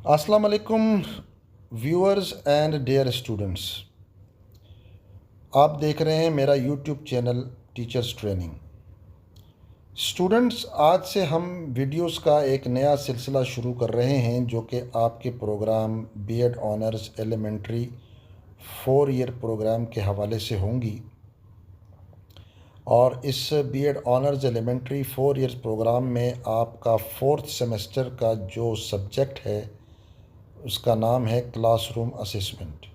अस्सलाम वालेकुम viewers and dear students. आप देख रहे हैं मेरा YouTube channel teachers training. Students, आज से हम वीडियोस का एक नया सिलसिला शुरू कर रहे हैं जो कि आपके program BEd honours elementary 4 year program के हवाले से होंगी। और इस BEd honours elementary 4 years program में आपका 4th सेमेस्टर का जो सब्जेक्ट है उसका नाम है क्लासरूम असेसमेंट।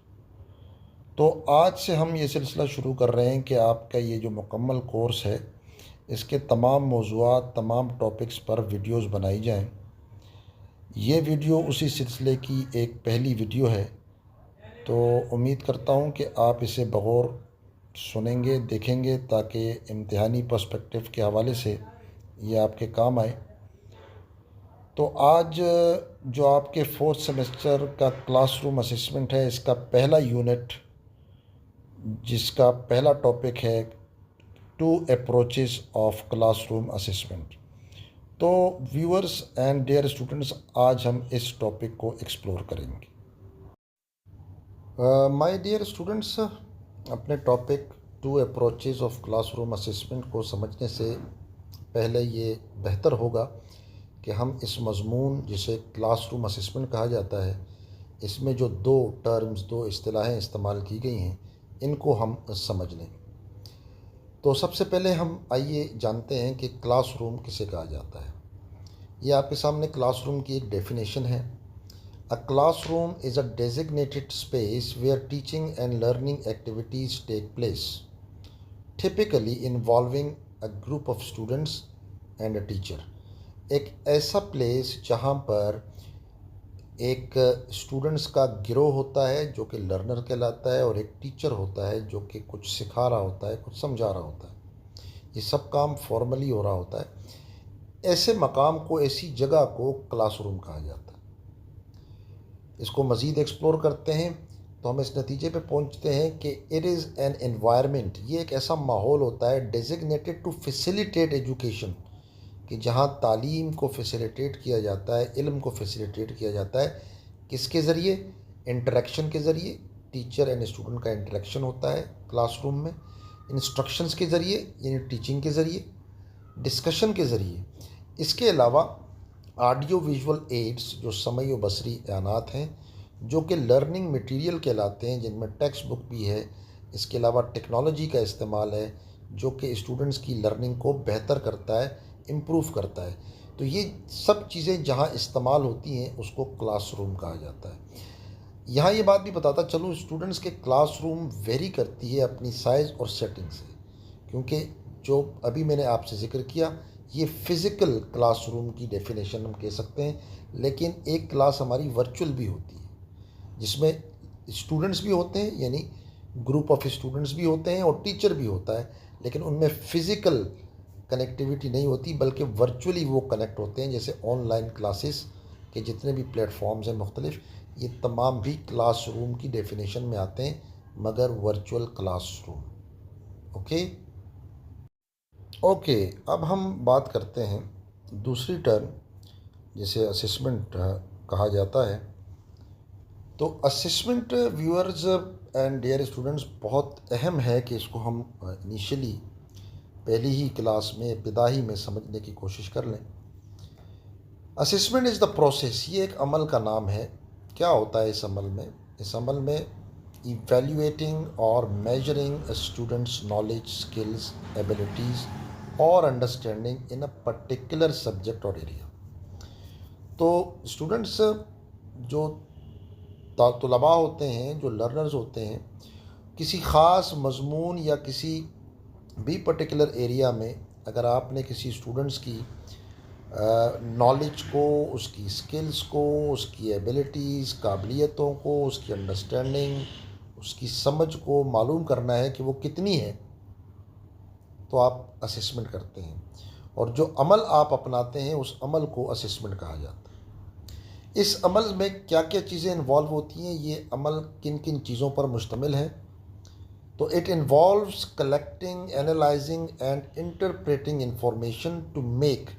तो आज से हम ये सिलसिला शुरू कर रहे हैं कि आपका ये जो मुकम्मल कोर्स है इसके तमाम मौज़ूआत, तमाम टॉपिक्स पर वीडियोस बनाई जाएं। ये वीडियो उसी सिलसिले की एक पहली वीडियो है, तो उम्मीद करता हूँ कि आप इसे बगौर सुनेंगे, देखेंगे, ताकि इम्तिहानी पर्सपेक्टिव के हवाले से ये आपके काम आए। तो आज जो आपके 4th सेमेस्टर का क्लासरूम असेसमेंट है, इसका पहला यूनिट जिसका पहला टॉपिक है 2 अप्रोचेस ऑफ क्लासरूम असेसमेंट। तो व्यूअर्स एंड डियर स्टूडेंट्स, आज हम इस टॉपिक को एक्सप्लोर करेंगे। माय डियर स्टूडेंट्स, अपने topic 2 approaches of classroom assessment को समझने से पहले ये बेहतर होगा कि हम इस मज़मून जिसे क्लासरूम असेसमेंट कहा जाता है, इसमें जो दो टर्म्स, दो इस्तिलाहें इस्तेमाल की गई हैं, इनको हम समझ लें। तो सबसे पहले हम आइए जानते हैं कि क्लासरूम किसे कहा जाता है। ये आपके सामने क्लासरूम की एक डेफिनेशन है। A classroom is a designated space where teaching and learning activities take place, typically involving a group of students and a teacher. एक ऐसा प्लेस जहाँ पर एक स्टूडेंट्स का गिरोह होता है जो कि लर्नर कहलाता है, और एक टीचर होता है जो कि कुछ सिखा रहा होता है, कुछ समझा रहा होता है। ये सब काम फॉर्मली हो रहा होता है। ऐसे मकाम को, ऐसी जगह को क्लासरूम कहा जाता है। इसको मज़ीद एक्सप्लोर करते हैं तो हम इस नतीजे पे पहुंचते हैं कि इट इज़ एन एनवायरनमेंट, ये एक ऐसा माहौल होता है डेजिग्नेटेड टू फैसिलिटेट एजुकेशन, कि जहाँ तालीम को फैसिलिटेट किया जाता है, इल्म को फैसिलिटेट किया जाता है। किसके ज़रिए? इंटरेक्शन के ज़रिए। टीचर एंड स्टूडेंट का इंटरेक्शन होता है क्लासरूम में। इंस्ट्रक्शंस के ज़रिए यानी टीचिंग के ज़रिए, डिस्कशन के ज़रिए। इसके अलावा ऑडियो विजुअल एड्स जो समय व बसरी बयानात हैं, जो कि लर्निंग मटेरियल कहलाते हैं, जिनमें टेक्स्ट बुक भी है। इसके अलावा टेक्नोलॉजी का इस्तेमाल है जो कि स्टूडेंट्स की लर्निंग को बेहतर करता है, इम्प्रूव करता है। तो ये सब चीज़ें जहाँ इस्तेमाल होती हैं उसको क्लासरूम कहा जाता है। यहाँ ये बात भी बताता चलूँ, स्टूडेंट्स के क्लासरूम वेरी करती है अपनी साइज़ और सेटिंग से, क्योंकि जो अभी मैंने आपसे ज़िक्र किया ये फ़िज़िकल क्लासरूम की डेफिनेशन हम कह सकते हैं। लेकिन एक क्लास हमारी वर्चुअल भी होती है जिसमें स्टूडेंट्स भी होते हैं, यानी ग्रुप ऑफ स्टूडेंट्स भी होते हैं और टीचर भी होता है, लेकिन उनमें फ़िज़िकल कनेक्टिविटी नहीं होती बल्कि वर्चुअली वो कनेक्ट होते हैं। जैसे ऑनलाइन क्लासेस के जितने भी प्लेटफॉर्म्स हैं मुख्तलिफ, ये तमाम भी क्लासरूम की डेफिनेशन में आते हैं, मगर वर्चुअल क्लासरूम। ओके ओके, अब हम बात करते हैं दूसरी टर्म जिसे असेसमेंट कहा जाता है। तो assessment viewers and dear students बहुत अहम है कि इसको हम इनिशियली पहली ही क्लास में, इब्तिदाई में समझने की कोशिश कर लें। असेसमेंट इज़ द प्रोसेस, ये एक अमल का नाम है। क्या होता है इस अमल में? इस अमल में इवेल्युएटिंग और measuring students knowledge, skills, abilities और understanding in a particular subject और एरिया। तो स्टूडेंट्स जो तलबा होते हैं, जो लर्नर्स होते हैं, किसी ख़ास मज़मून या किसी भी पर्टिकुलर एरिया में अगर आपने किसी स्टूडेंट्स की नॉलेज को, उसकी स्किल्स को, उसकी एबिलिटीज़, काबिलियतों को, उसकी अंडरस्टैंडिंग, उसकी समझ को मालूम करना है कि वो कितनी है, तो आप असेसमेंट करते हैं। और जो अमल आप अपनाते हैं उस अमल को असेसमेंट कहा जाता है। इस अमल में क्या क्या चीज़ें इन्वॉल्व होती हैं, ये अमल किन किन चीज़ों पर मुश्तमिल है? तो it involves collecting, analysing and interpreting information to make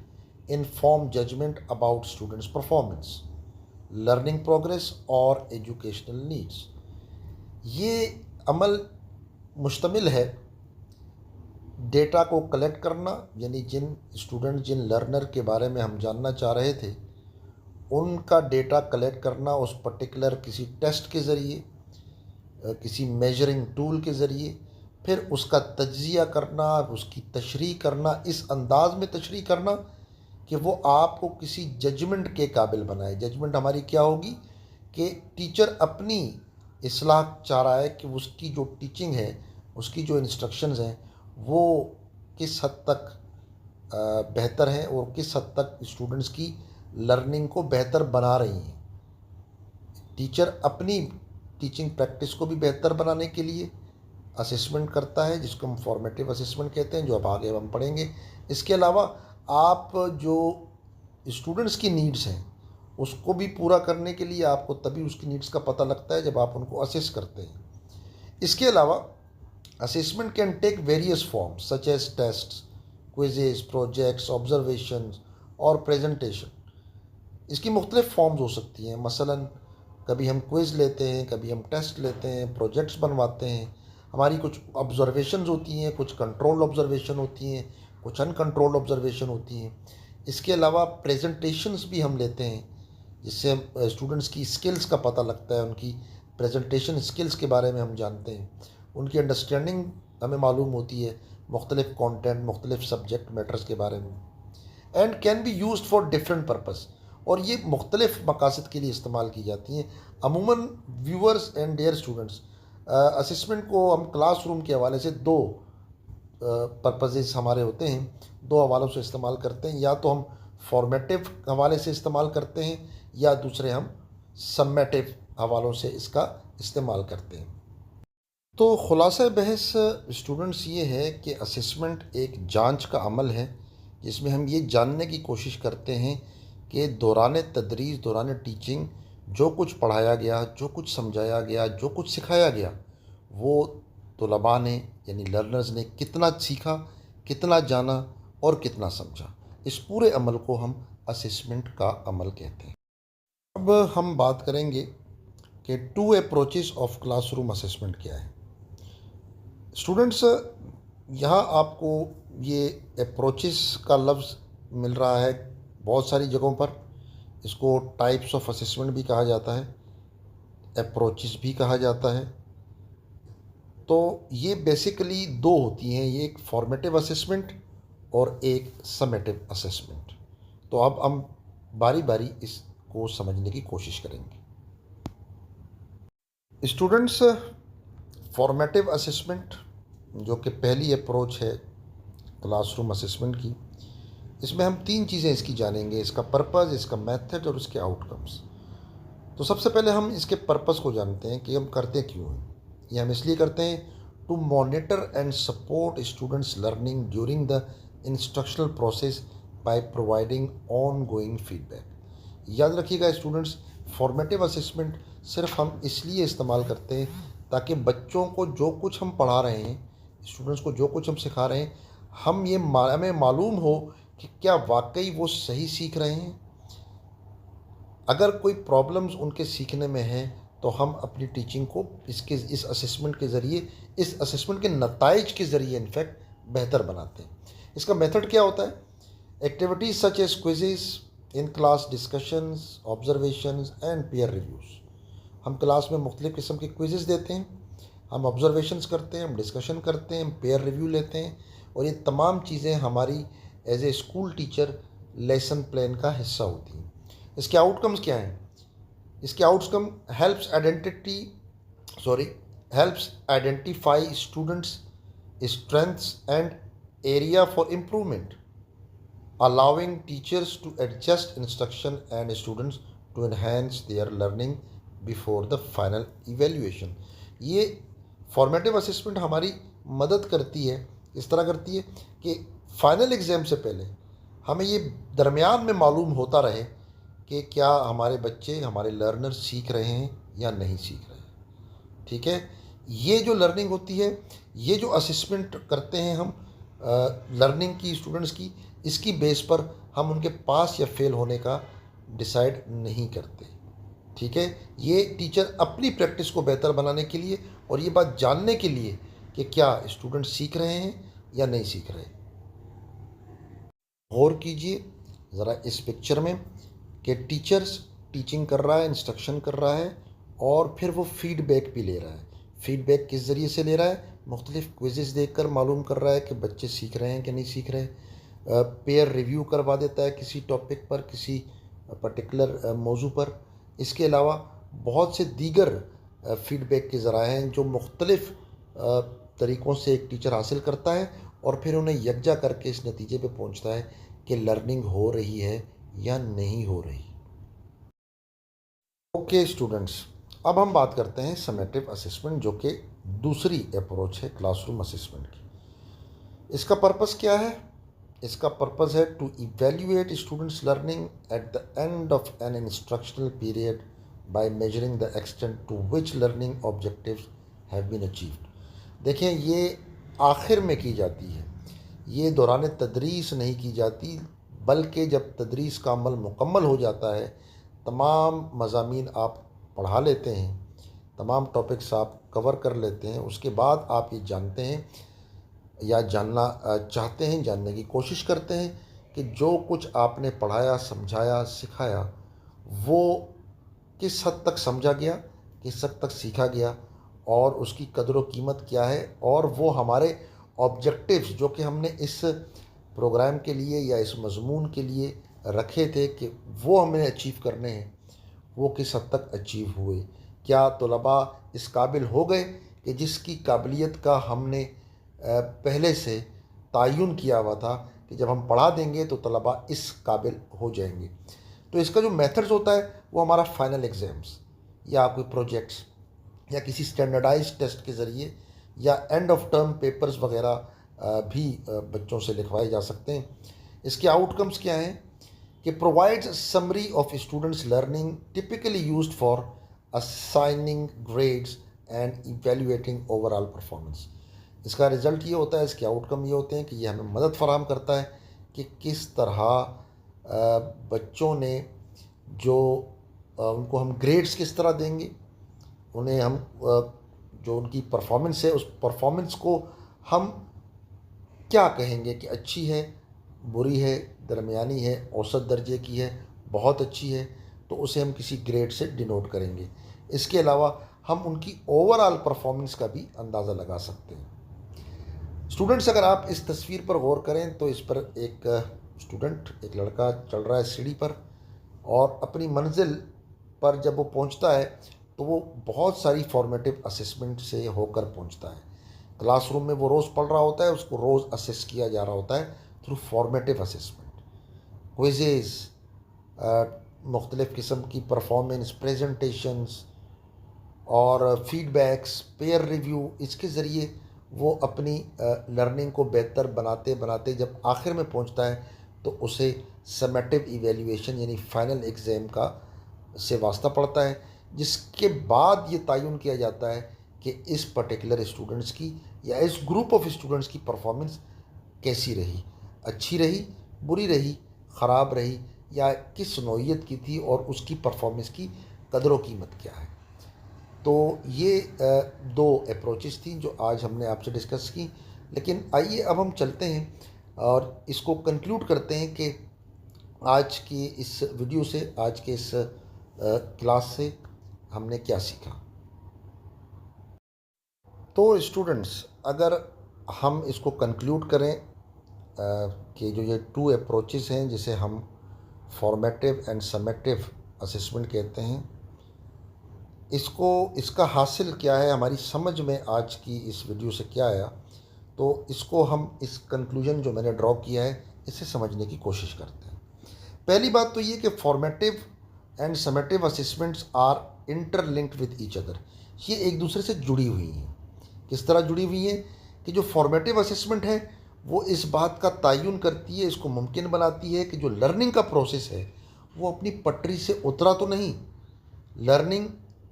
informed judgment about students' performance. Learning progress और एजुकेशनल नीड्स। ये अमल मुश्तमिल है डेटा को कलेक्ट करना, यानी जिन स्टूडेंट जिन लर्नर के बारे में हम जानना चाह रहे थे उनका डेटा कलेक्ट करना उस पर्टिकुलर किसी टेस्ट के ज़रिए, किसी मेजरिंग टूल के ज़रिए, फिर उसका तज्ज़िया करना, उसकी तशरीह करना, इस अंदाज में तशरीह करना कि वो आपको किसी जजमेंट के काबिल बनाए। जजमेंट हमारी क्या होगी कि टीचर अपनी इस्लाह चाह रहा है कि उसकी जो टीचिंग है, उसकी जो इंस्ट्रक्शंस हैं वो किस हद तक बेहतर हैं और किस हद तक स्टूडेंट्स की लर्निंग को बेहतर बना रही हैं। टीचर अपनी टीचिंग प्रैक्टिस को भी बेहतर बनाने के लिए असेसमेंट करता है, जिसको हम फॉर्मेटिव असेसमेंट कहते हैं, जो अब आगे हम पढ़ेंगे। इसके अलावा आप जो स्टूडेंट्स की नीड्स हैं उसको भी पूरा करने के लिए आपको तभी उसकी नीड्स का पता लगता है जब आप उनको असेस करते हैं। इसके अलावा assessment can take various forms such as tests, quizzes, projects, observations और प्रेजेंटेशन। इसकी मुख्तलिफ फॉर्म्स हो सकती हैं। मसलन कभी हम क्विज़ लेते हैं, कभी हम टेस्ट लेते हैं, प्रोजेक्ट्स बनवाते हैं, हमारी कुछ ऑब्जर्वेशंस होती हैं, कुछ कंट्रोल्ड ऑब्जर्वेशन होती हैं, कुछ अनकंट्रोल्ड ऑब्जर्वेशन होती हैं। इसके अलावा प्रेजेंटेशंस भी हम लेते हैं, जिससे स्टूडेंट्स की स्किल्स का पता लगता है, उनकी प्रेजेंटेशन स्किल्स के बारे में हम जानते हैं, उनकी अंडरस्टैंडिंग हमें मालूम होती है मुख्तलिफ कंटेंट, मुख्तलिफ सब्जेक्ट मैटर्स के बारे में। And can be used for different purpose, और ये मुख्तलिफ मकासद के लिए इस्तेमाल की जाती हैं। अमूमन viewers and their students assessment को हम क्लासरूम के हवाले से दो पर्पसेस हमारे होते हैं, दो हवालों से इस्तेमाल करते हैं। या तो हम फॉर्मेटिव हवाले से इस्तेमाल करते हैं या दूसरे हम सम्मेटिव हवालों से इसका इस्तेमाल करते हैं। तो खुलासा बहस स्टूडेंट्स ये है कि असेसमेंट एक जांच का अमल है जिसमें हम ये जानने की कोशिश करते हैं कि दौरान तदरीस, दौरान टीचिंग जो कुछ पढ़ाया गया, जो कुछ समझाया गया, जो कुछ सिखाया गया, वो तलबा ने यानी लर्नर्स ने कितना सीखा, कितना जाना और कितना समझा। इस पूरे अमल को हम असेसमेंट का अमल कहते हैं। अब हम बात करेंगे कि two approaches of classroom assessment क्या है। स्टूडेंट्स, यहाँ आपको ये अप्रोचेस का लफ्ज़ मिल रहा है बहुत सारी जगहों पर। इसको टाइप्स ऑफ असेसमेंट भी कहा जाता है, अप्रोचेस भी कहा जाता है। तो ये बेसिकली दो होती हैं, ये एक फॉर्मेटिव असेसमेंट और एक समेटिव असेसमेंट। तो अब हम बारी बारी इसको समझने की कोशिश करेंगे। स्टूडेंट्स, फॉर्मेटिव असेसमेंट जो कि पहली अप्रोच है क्लासरूम असेसमेंट की, इसमें हम तीन चीज़ें इसकी जानेंगे, इसका पर्पज़, इसका मेथड और इसके आउटकम्स। तो सबसे पहले हम इसके पर्पज़ को जानते हैं कि हम करते क्यों हैं। ये हम इसलिए करते हैं to monitor and support students learning during the instructional process by providing ongoing feedback. याद रखिएगा स्टूडेंट्स, फॉर्मेटिव असेसमेंट सिर्फ हम इसलिए इस्तेमाल करते हैं ताकि बच्चों को जो कुछ हम पढ़ा रहे हैं, स्टूडेंट्स को जो कुछ हम सिखा रहे हैं, हमें मालूम हो कि क्या वाकई वो सही सीख रहे हैं। अगर कोई प्रॉब्लम्स उनके सीखने में है तो हम अपनी टीचिंग को इस असेसमेंट के ज़रिए, इस असेसमेंट के नताइज के ज़रिए इनफैक्ट बेहतर बनाते हैं। इसका मेथड क्या होता है? Activities such as quizzes, in class discussions, observations and peer reviews. हम क्लास में मुख्तलिफ़ किस्म के क्विजेस देते हैं, हम ऑब्जर्वेशंस करते हैं, हम डिस्कशन करते हैं, हम पेयर रिव्यू लेते हैं, और ये तमाम चीज़ें हमारी as a school teacher lesson plan का हिस्सा होती हैं। इसके आउटकम्स क्या हैं? इसके outcome helps identify students strengths and area for improvement, allowing teachers to adjust instruction and students to enhance their learning before the final evaluation. ये formative assessment हमारी मदद करती है, इस तरह करती है कि फाइनल एग्ज़ाम से पहले हमें ये दरमियान में मालूम होता रहे कि क्या हमारे बच्चे, हमारे लर्नर सीख रहे हैं या नहीं सीख रहे हैं। ठीक है, ये जो लर्निंग होती है, ये जो असेसमेंट करते हैं हम लर्निंग की, स्टूडेंट्स की, इसकी बेस पर हम उनके पास या फेल होने का डिसाइड नहीं करते। ठीक है, ये टीचर अपनी प्रैक्टिस को बेहतर बनाने के लिए और ये बात जानने के लिए कि क्या स्टूडेंट सीख रहे हैं या नहीं सीख रहे। गौर कीजिए ज़रा इस पिक्चर में कि टीचर्स टीचिंग कर रहा है, इंस्ट्रक्शन कर रहा है और फिर वो फीडबैक भी ले रहा है। फीडबैक किस ज़रिए से ले रहा है? मुख्तलिफ़ क्विज़ेस देख कर मालूम कर रहा है कि बच्चे सीख रहे हैं कि नहीं सीख रहे। पेयर रिव्यू करवा देता है किसी टॉपिक पर, किसी पर्टिकुलर मौजू पर। इसके अलावा बहुत से दीगर फीडबैक के ज़राए हैं जो मुख्तलिफ़ तरीक़ों से एक टीचर हासिल करता है और फिर उन्हें यकजा करके इस नतीजे पे पहुंचता है कि लर्निंग हो रही है या नहीं हो रही। ओके स्टूडेंट्स, अब हम बात करते हैं समेटिव असेसमेंट, जो कि दूसरी अप्रोच है क्लासरूम असेसमेंट की। इसका पर्पस क्या है? इसका पर्पस है to evaluate students learning at the end of an instructional period by measuring the extent to which learning objectives have been achieved. देखें, ये आखिर में की जाती है, ये दौरान तदरीस नहीं की जाती, बल्कि जब तदरीस का अमल मुकम्मल हो जाता है, तमाम मज़ामीन आप पढ़ा लेते हैं, तमाम टॉपिक्स आप कवर कर लेते हैं, उसके बाद आप ये जानते हैं या जानना चाहते हैं, जानने की कोशिश करते हैं कि जो कुछ आपने पढ़ाया, समझाया, सिखाया, वो किस हद तक समझा गया, किस हद तक सीखा गया और उसकी कदर व कीमत क्या है, और वो हमारे ऑब्जेक्टिव्स जो कि हमने इस प्रोग्राम के लिए या इस मज़मून के लिए रखे थे कि वो हमें अचीव करने हैं, वो किस हद तक अचीव हुए। क्या तलबा इस काबिल हो गए कि जिसकी काबिलियत का हमने पहले से तयन किया हुआ था कि जब हम पढ़ा देंगे तो तलबा इस काबिल हो जाएंगे। तो इसका जो मेथड्स होता है वो हमारा फाइनल एग्ज़ाम्स या कोई प्रोजेक्ट्स या किसी स्टैंडर्डाइज टेस्ट के ज़रिए या एंड ऑफ टर्म पेपर्स वगैरह भी बच्चों से लिखवाए जा सकते हैं। इसके आउटकम्स क्या हैं कि provides summary of students learning typically used for assigning grades and evaluating overall performance. इसका रिज़ल्ट ये होता है, इसके आउटकम ये होते हैं कि ये हमें मदद फराहम करता है कि किस तरह बच्चों ने जो उनको हम ग्रेड्स किस तरह देंगे, उन्हें हम जो उनकी परफॉर्मेंस है उस परफॉर्मेंस को हम क्या कहेंगे कि अच्छी है, बुरी है, दरमियानी है, औसत दर्जे की है, बहुत अच्छी है, तो उसे हम किसी ग्रेड से डिनोट करेंगे। इसके अलावा हम उनकी ओवरऑल परफॉर्मेंस का भी अंदाज़ा लगा सकते हैं। स्टूडेंट्स, अगर आप इस तस्वीर पर गौर करें तो इस पर एक स्टूडेंट, एक लड़का चल रहा है सीढ़ी पर और अपनी मंजिल पर जब वो पहुंचता है तो वो बहुत सारी फॉर्मेटिव असेसमेंट से होकर पहुंचता है। क्लासरूम में वो रोज़ पढ़ रहा होता है, उसको रोज़ असेस किया जा रहा होता है थ्रू फॉर्मेटिव असेसमेंट, क्विज़ेज़, मुख्तलिफ़ किस्म की परफॉर्मेंस प्रेजेंटेशंस और फीडबैक्स, पेयर रिव्यू। इसके ज़रिए वो अपनी लर्निंग को बेहतर बनाते बनाते जब आखिर में पहुंचता है तो उसे समेटिव इवेल्युएशन यानी फाइनल एग्ज़ाम का से वास्ता पड़ता है, जिसके बाद ये तयन किया जाता है कि इस पर्टिकुलर स्टूडेंट्स की या इस ग्रुप ऑफ स्टूडेंट्स की परफॉर्मेंस कैसी रही, अच्छी रही, बुरी रही, ख़राब रही, या किस नौइयत की थी और उसकी परफॉर्मेंस की कदर व कीमत क्या है। तो ये दो अप्रोचेस थी जो आज हमने आपसे डिस्कस की। लेकिन आइए अब हम चलते हैं और इसको कंक्लूड करते हैं कि आज की इस वीडियो से, आज के इस क्लास से हमने क्या सीखा। तो स्टूडेंट्स, अगर हम इसको कंक्लूड करें कि जो ये टू अप्रोचेस हैं जिसे हम फॉर्मेटिव एंड समेटिव असेसमेंट कहते हैं, इसका हासिल क्या है, हमारी समझ में आज की इस वीडियो से क्या आया, तो इसको हम इस कंक्लूजन जो मैंने ड्रॉ किया है इसे समझने की कोशिश करते हैं। पहली बात तो ये कि formative and summative assessments are interlinked with each other. ये एक दूसरे से जुड़ी हुई हैं। किस तरह जुड़ी हुई हैं कि जो फॉर्मेटिव असेसमेंट है वो इस बात का तयन करती है, इसको मुमकिन बनाती है कि जो लर्निंग का प्रोसेस है वो अपनी पटरी से उतरा तो नहीं, लर्निंग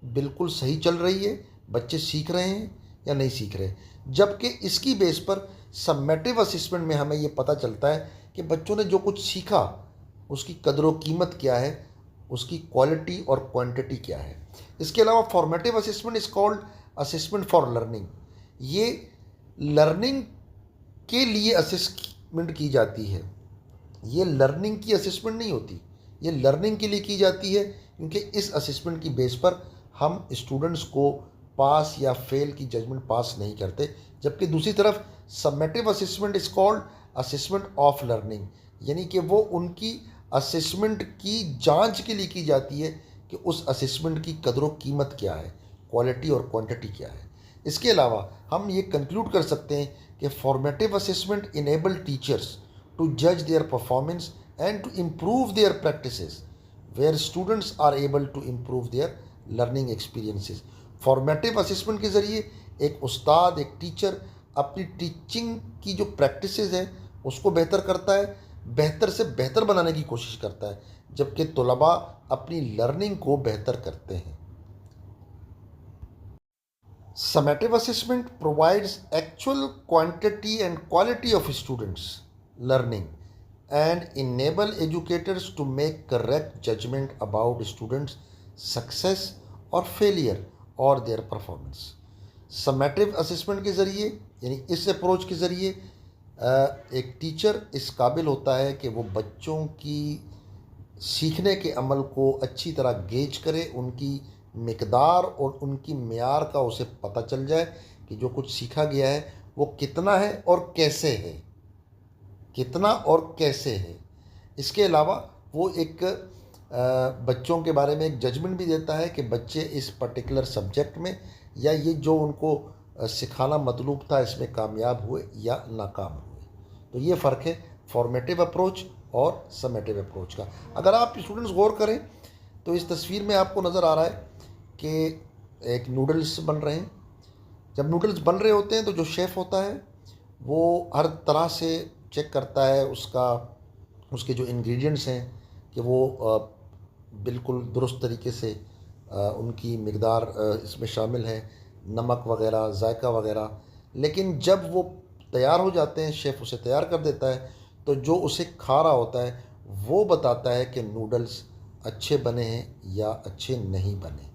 बिल्कुल सही चल रही है, बच्चे सीख रहे हैं या नहीं सीख रहे। जबकि इसकी बेस पर समेटिव असेसमेंट में हमें ये पता चलता है कि बच्चों ने जो कुछ सीखा उसकी कदर व कीमत क्या है, उसकी क्वालिटी और क्वांटिटी क्या है। इसके अलावा formative assessment is called assessment for learning. ये लर्निंग के लिए असेसमेंट की जाती है, ये लर्निंग की असेसमेंट नहीं होती, ये लर्निंग के लिए की जाती है, क्योंकि इस असेसमेंट की बेस पर हम स्टूडेंट्स को पास या फेल की जजमेंट पास नहीं करते। जबकि दूसरी तरफ summative assessment is called assessment of learning, यानी कि वो उनकी असेसमेंट की जांच के लिए की जाती है कि उस असेसमेंट की कदर कीमत क्या है, क्वालिटी और क्वांटिटी क्या है। इसके अलावा हम ये कंक्लूड कर सकते हैं कि formative assessment enable teachers to judge their performance and to improve their practices, where students are able to improve their learning experiences। Formative assessment के ज़रिए एक उस्ताद, एक टीचर अपनी टीचिंग की जो प्रैक्टिसेस है उसको बेहतर करता है, बेहतर से बेहतर बनाने की कोशिश करता है, जबकि तलबा अपनी लर्निंग को बेहतर करते हैं। Summative assessment provides actual quantity and quality of students' learning and enable educators to make correct judgment about students' success or failure or their performance। Summative assessment के ज़रिए, यानी इस अप्रोच के ज़रिए एक टीचर इस काबिल होता है कि वो बच्चों की सीखने के अमल को अच्छी तरह गेज करे, उनकी मिकदार और उनकी मेयार का उसे पता चल जाए कि जो कुछ सीखा गया है वो कितना है और कैसे है, कितना और कैसे है। इसके अलावा वो एक बच्चों के बारे में एक जजमेंट भी देता है कि बच्चे इस पर्टिकुलर सब्जेक्ट में या ये जो उनको सिखाना मतलूब था इसमें कामयाब हुए या नाकाम हुए। तो ये फ़र्क है फॉर्मेटिव अप्रोच और समेटिव अप्रोच का। अगर आप स्टूडेंट्स गौर करें तो इस तस्वीर में आपको नज़र आ रहा है कि एक नूडल्स बन रहे हैं। जब नूडल्स बन रहे होते हैं तो जो शेफ़ होता है वो हर तरह से चेक करता है उसके जो इंग्रेडिएंट्स हैं कि वो बिल्कुल दुरुस्त तरीके से उनकी मिकदार इसमें शामिल है, नमक वगैरह, जायका वगैरह। लेकिन जब वो तैयार हो जाते हैं, शेफ़ उसे तैयार कर देता है, तो जो उसे खा रहा होता है वो बताता है कि नूडल्स अच्छे बने हैं या अच्छे नहीं बने,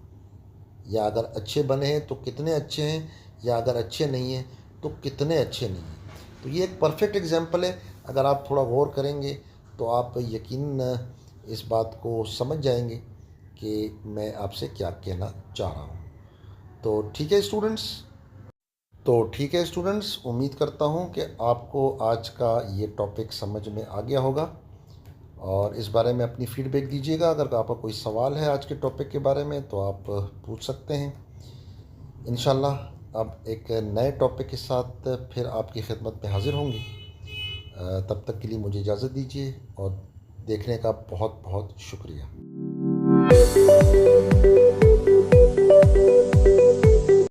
या अगर अच्छे बने हैं तो कितने अच्छे हैं, या अगर अच्छे नहीं हैं तो कितने अच्छे नहीं हैं। तो ये एक परफेक्ट एग्जांपल है। अगर आप थोड़ा गौर करेंगे तो आप यकीन इस बात को समझ जाएंगे कि मैं आपसे क्या कहना चाह रहा हूँ। तो ठीक है स्टूडेंट्स, उम्मीद करता हूँ कि आपको आज का ये टॉपिक समझ में आ गया होगा और इस बारे में अपनी फ़ीडबैक दीजिएगा। अगर आपका कोई सवाल है आज के टॉपिक के बारे में तो आप पूछ सकते हैं। इंशाल्लाह अब एक नए टॉपिक के साथ फिर आपकी खिदमत में हाज़िर होंगे। तब तक के लिए मुझे इजाज़त दीजिए और देखने का बहुत बहुत शुक्रिया।